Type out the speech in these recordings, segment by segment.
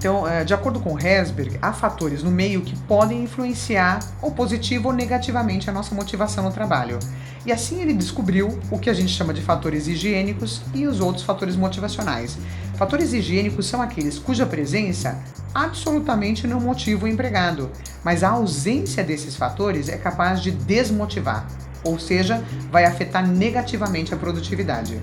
Então, de acordo com Herzberg, há fatores no meio que podem influenciar ou positivo ou negativamente a nossa motivação no trabalho. E assim ele descobriu o que a gente chama de fatores higiênicos e os outros fatores motivacionais. Fatores higiênicos são aqueles cuja presença absolutamente não motiva o empregado, mas a ausência desses fatores é capaz de desmotivar, ou seja, vai afetar negativamente a produtividade.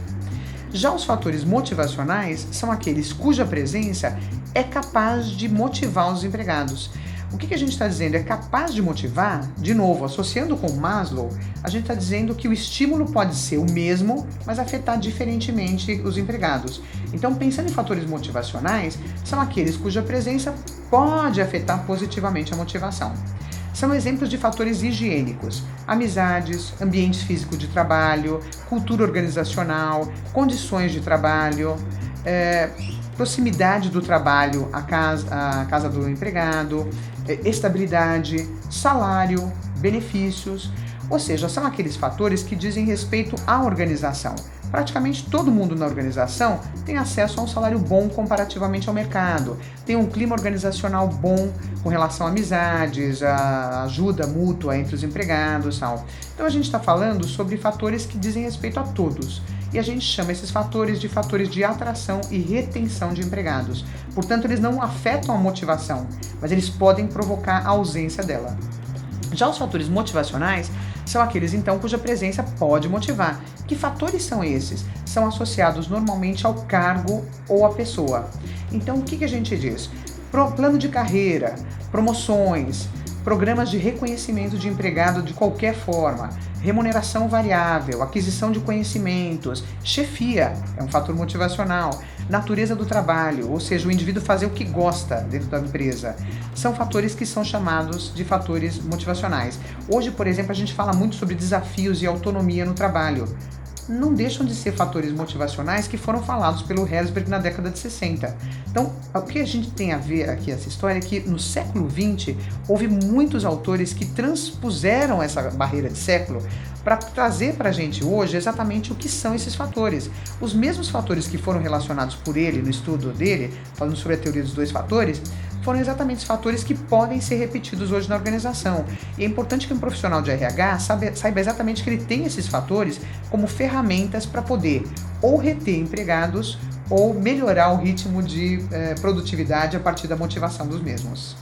Já os fatores motivacionais são aqueles cuja presença é capaz de motivar os empregados. O que a gente está dizendo? É capaz de motivar? De novo, associando com Maslow, a gente está dizendo que o estímulo pode ser o mesmo, mas afetar diferentemente os empregados. Então, pensando em fatores motivacionais, são aqueles cuja presença pode afetar positivamente a motivação. São exemplos de fatores higiênicos: amizades, ambiente físico de trabalho, cultura organizacional, condições de trabalho, proximidade do trabalho à casa do empregado, estabilidade, salário, benefícios. Ou seja, são aqueles fatores que dizem respeito à organização. Praticamente todo mundo na organização tem acesso a um salário bom comparativamente ao mercado, tem um clima organizacional bom com relação a amizades, a ajuda mútua entre os empregados, tal. Então a gente está falando sobre fatores que dizem respeito a todos. E a gente chama esses fatores de atração e retenção de empregados. Portanto, eles não afetam a motivação, mas eles podem provocar a ausência dela. Já os fatores motivacionais são aqueles, então, cuja presença pode motivar. Que fatores são esses? São associados normalmente ao cargo ou à pessoa. Então, o que a gente diz? Plano de carreira, promoções, programas de reconhecimento de empregado de qualquer forma, remuneração variável, aquisição de conhecimentos, chefia é um fator motivacional, natureza do trabalho, ou seja, o indivíduo fazer o que gosta dentro da empresa, são fatores que são chamados de fatores motivacionais. Hoje, por exemplo, a gente fala muito sobre desafios e autonomia no trabalho. Não deixam de ser fatores motivacionais que foram falados pelo Herzberg na década de 60. Então, o que a gente tem a ver aqui, essa história, é que no século XX houve muitos autores que transpuseram essa barreira de século para trazer para a gente hoje exatamente o que são esses fatores. Os mesmos fatores que foram relacionados por ele no estudo dele, falando sobre a teoria dos dois fatores, foram exatamente os fatores que podem ser repetidos hoje na organização. E é importante que um profissional de RH saiba exatamente que ele tem esses fatores como ferramentas para poder ou reter empregados ou melhorar o ritmo de produtividade a partir da motivação dos mesmos.